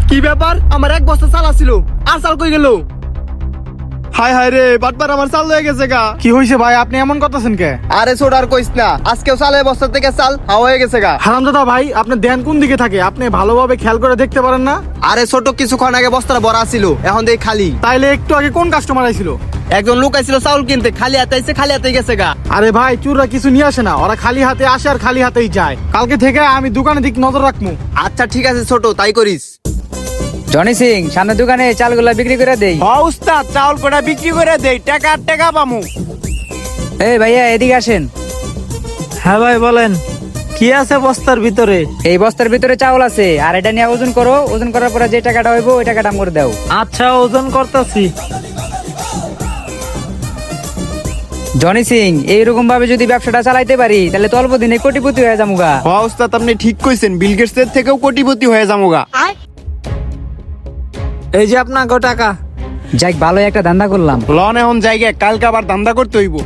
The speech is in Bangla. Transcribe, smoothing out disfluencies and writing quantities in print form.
কি ব্যাপার? আমার এক বস্তা চাল আছিল, আর চাল কই গেল? হায় হায় রে, বাটবার আমার চাল হয়ে গেছে গা। কি হয়েছে ভাই, আপনি এমন করতেছেন কে? আরে ছোট আর কইস না, আজকেও চালের বস্তা থেকে চাল হাওয়া হয়ে গেছে গা। হারামজাদা ভাই, আপনার ধ্যান কোন দিকে থাকে? আপনি ভালোভাবে খেয়াল করে দেখতে পারেন না? আরে ছোট, কিছুক্ষণ আগে বস্তাটা ভরা ছিল, এখন দেখ খালি। তাইলে একটু আগে কোন কাস্টমার আইছিল? একজন লোক আইছিল চাউল কিনতে, খালি হাতে আইছে, খালি হাতে গেছে গা। আরে ভাই, চুররা কিছু নিয়ে আসে না, ওরা খালি হাতে আসে আর খালি হাতেই যায়। কালকে থেকে আমি দোকানের দিক নজর রাখবো। আচ্ছা ঠিক আছে ছোট, তাই করিস। জনি সিং, সামনে দোকানে চালগুলা বিক্রি করে দেই। উস্তাদ, চাউল কটা বিক্রি করে দেই, টাকা আর টাকা পামু। এই ভাইয়া, এদিকে আসেন। হ্যাঁ ভাই বলেন, কি আছে বস্তার ভিতরে? এই বস্তার ভিতরে চাউল আছে, আর এটা নিয়ে ওজন করো। ওজন করার পরে যে টাকাটা হইব ওই টাকাটা করে দাও। আচ্ছা, ওজন করতেছি। জনি সিং, এইরকম ভাবে যদি ব্যবসাটা চালাইতে পারি তাহলে তো অল্প দিনে কোটিপতি হয়ে যামুগা। উস্তাদ, আপনি ঠিক কইছেন, বিল গেটসের থেকেও কোটিপতি হয়ে যামুগা। এই যে আপনার টাকা। যাক, ভালো একটা ধান্দা করলাম। লন এখন জায়গায়, কালকে আবার ধান্দা করতে হইব।